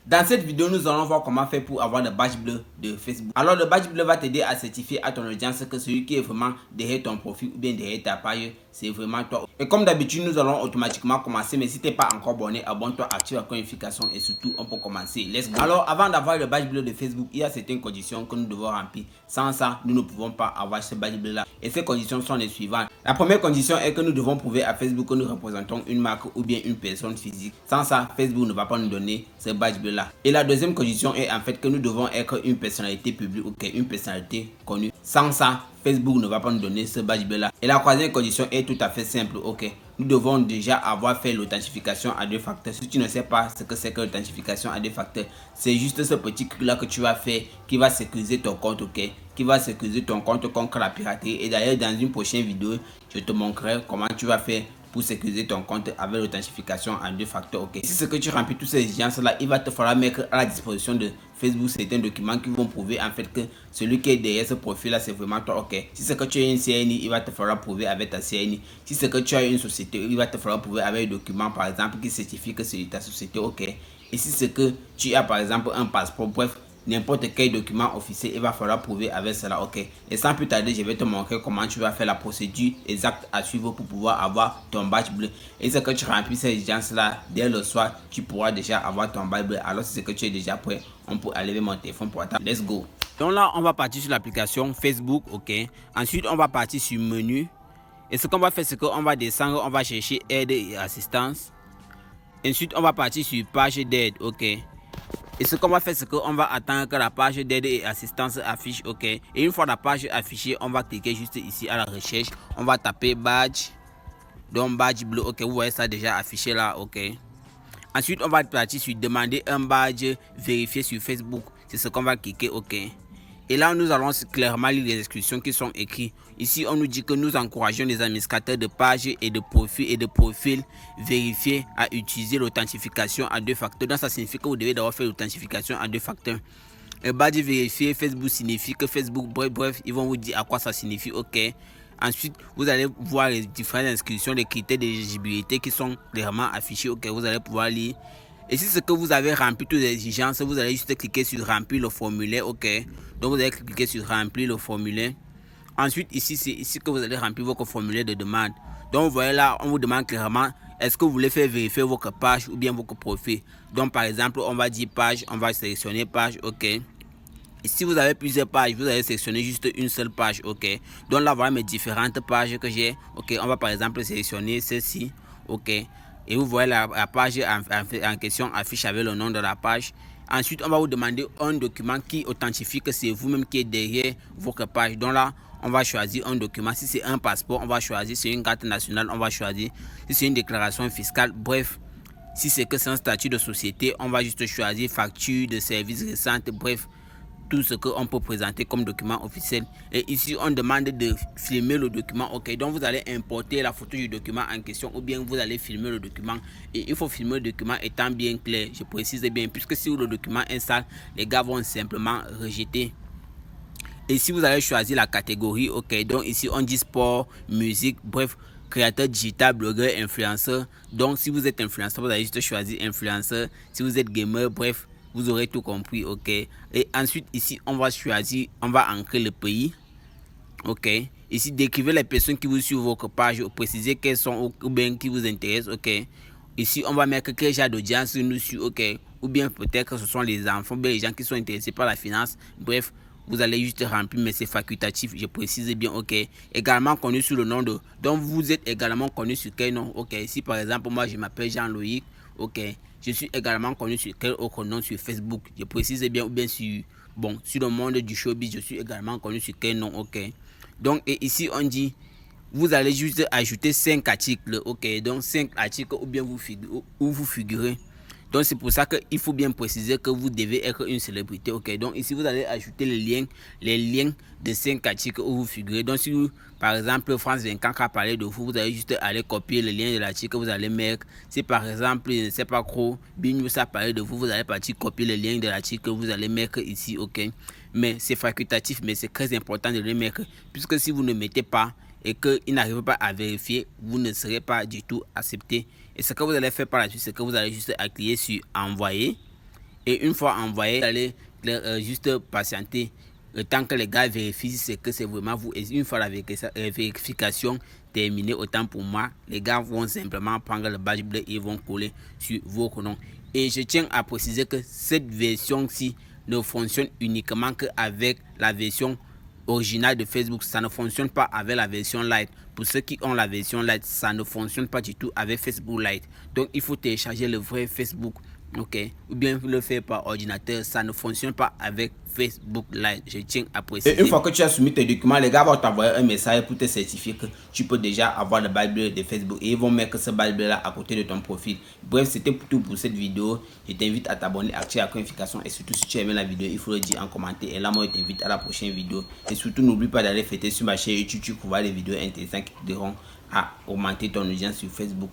Dans cette vidéo, nous allons voir comment faire pour avoir le badge bleu de Facebook. Alors, le badge bleu va t'aider à certifier à ton audience que celui qui est vraiment derrière ton profil ou bien derrière ta page, c'est vraiment toi. Et comme d'habitude, nous allons automatiquement commencer. Mais si tu n'es pas encore abonné, abonne-toi, active la notification et surtout, on peut commencer. Let's go. Alors, avant d'avoir le badge bleu de Facebook, il y a certaines conditions que nous devons remplir. Sans ça, nous ne pouvons pas avoir ce badge bleu là. Et ces conditions sont les suivantes. La première condition est que nous devons prouver à Facebook que nous représentons une marque ou bien une personne physique. Sans ça, Facebook ne va pas nous donner ce badge bleu là. Et la deuxième condition est en fait que nous devons être une personnalité publique ou une personnalité connue. Sans ça, Facebook ne va pas nous donner ce badge bleu là. Et la troisième condition est tout à fait simple. Nous devons déjà avoir fait l'authentification à 2 facteurs. Si tu ne sais pas ce que c'est que l'authentification à 2 facteurs, c'est juste ce petit truc là que tu vas faire qui va sécuriser ton compte, qui va sécuriser ton compte contre la piraterie. Et d'ailleurs, dans une prochaine vidéo, je te montrerai comment tu vas faire pour sécuriser ton compte avec l'authentification en 2 facteurs. Si ce que tu remplis toutes ces exigences là, il va te falloir mettre à la disposition de Facebook certains documents qui vont prouver en fait que celui qui est derrière ce profil là c'est vraiment toi. Si c'est que tu as une CNI, il va te falloir prouver avec ta CNI. Si c'est que tu as une société, il va te falloir prouver avec un document par exemple qui certifie que c'est ta société. Et si c'est que tu as par exemple un passeport, bref, n'importe quel document officiel, il va falloir prouver avec cela. Et sans plus tarder, je vais te montrer comment tu vas faire la procédure exacte à suivre pour pouvoir avoir ton badge bleu. Et c'est que tu remplis ces exigences là dès le soir, tu pourras déjà avoir ton badge bleu. Alors si c'est que tu es déjà prêt, on peut aller vers mon téléphone portable. Let's go. Donc là, on va partir sur l'application Facebook. Ensuite, on va partir sur menu. Et ce qu'on va faire, c'est qu'on va descendre, on va chercher aide et assistance. Ensuite, on va partir sur page d'aide. Et ce qu'on va faire, c'est qu'on va attendre que la page d'aide et assistance affiche. Et une fois la page affichée, on va cliquer juste ici à la recherche. On va taper badge. Donc badge bleu. Vous voyez ça déjà affiché là. Ensuite, on va partir sur demander un badge vérifié sur Facebook. C'est ce qu'on va cliquer. Et là, nous allons clairement lire les instructions qui sont écrites. Ici, on nous dit que nous encourageons les administrateurs de pages et de profils vérifiés à utiliser l'authentification à 2 facteurs. Donc, ça signifie que vous devez d'abord faire l'authentification à 2 facteurs. Le badge vérifié Facebook signifie que Facebook, bref, ils vont vous dire à quoi ça signifie. Ensuite, vous allez voir les différentes inscriptions, les critères d'éligibilité qui sont clairement affichés. Vous allez pouvoir lire. Et si ce que vous avez rempli toutes les exigences, vous allez juste cliquer sur remplir le formulaire. Donc vous allez cliquer sur remplir le formulaire. Ensuite ici, c'est ici que vous allez remplir votre formulaire de demande. Donc vous voyez là, on vous demande clairement est-ce que vous voulez faire vérifier votre page ou bien votre profil. Donc par exemple, on va dire page, on va sélectionner page. Et si vous avez plusieurs pages, vous allez sélectionner juste une seule page. Donc là voilà mes différentes pages que j'ai. On va par exemple sélectionner celle-ci. Et vous voyez la page en question affiche avec le nom de la page. Ensuite, on va vous demander un document qui authentifie que c'est vous-même qui est derrière votre page. Donc là, on va choisir un document. Si c'est un passeport, on va choisir. Si c'est une carte nationale, on va choisir. Si c'est une déclaration fiscale, bref. Si c'est que c'est un statut de société, on va juste choisir facture de services récentes, bref. Tout ce qu'on peut présenter comme document officiel. Et ici, on demande de filmer le document. Donc vous allez importer la photo du document en question ou bien vous allez filmer le document. Et il faut filmer le document étant bien clair. Je précise bien, puisque si le document est sale, les gars vont simplement rejeter. Et ici, vous allez choisir la catégorie. Donc ici, on dit sport, musique, bref, créateur digital, blogueur, influenceur. Donc si vous êtes influenceur, vous allez juste choisir influenceur. Si vous êtes gamer, bref, vous aurez tout compris. Et ensuite ici on va choisir, on va ancrer le pays. Ici décrivez les personnes qui vous suivent votre page, précisez quelles sont ou bien qui vous intéressent. Ici on va mettre quel genre d'audience nous suit. Ou bien peut-être que ce sont les enfants, bien les gens qui sont intéressés par la finance. Bref, vous allez juste remplir, mais c'est facultatif, je précise bien. Également connu sous le nom de, donc vous êtes également connu sur quel nom. Ici par exemple moi je m'appelle Jean-Loïc. Je suis également connu sur quel autre nom sur Facebook, je précise bien, ou bien sur le monde du showbiz, je suis également connu sur quel nom. Donc et ici on dit vous allez juste ajouter 5 articles. Donc 5 articles ou bien vous figurez. Donc c'est pour ça qu'il faut bien préciser que vous devez être une célébrité. Donc ici vous allez ajouter les liens de 5 articles où vous figurez. Donc si vous, par exemple France 24 a parlé de vous, vous allez juste aller copier le lien de l'article, vous allez mettre. Si par exemple, je ne sais pas trop, BNews a parlé de vous, vous allez partir copier le lien de l'article, vous allez mettre ici. Mais c'est facultatif, mais c'est très important de le mettre, puisque si vous ne mettez pas et qu'il n'arrive pas à vérifier, vous ne serez pas du tout accepté. Et ce que vous allez faire par la suite, c'est que vous allez juste cliquer sur envoyer. Et une fois envoyé, allez juste patienter le temps que les gars vérifient si c'est vraiment vous. Et une fois la vérification terminée, autant pour moi, les gars vont simplement prendre le badge bleu et vont coller sur votre nom. Et je tiens à préciser que cette version-ci ne fonctionne uniquement qu'avec la version originale de Facebook. Ça ne fonctionne pas avec la version Lite. Pour ceux qui ont la version Lite, ça ne fonctionne pas du tout avec Facebook Lite. Donc il faut télécharger le vrai Facebook, ok, ou bien le faire par ordinateur. Ça ne fonctionne pas avec Facebook Lite. Je tiens à préciser. Et une fois que tu as soumis tes documents, les gars vont t'envoyer un message pour te certifier que tu peux déjà avoir le badge bleu de Facebook, et ils vont mettre ce badge bleu là à côté de ton profil. Bref, c'était tout pour cette vidéo. Je t'invite à t'abonner, activer la notification, et surtout si tu as aimé la vidéo, il faut le dire en commentaire. Et là, moi, je t'invite à la prochaine vidéo. Et surtout, n'oublie pas d'aller fêter sur ma chaîne YouTube pour voir les vidéos intéressantes qui t'aideront à augmenter ton audience sur Facebook.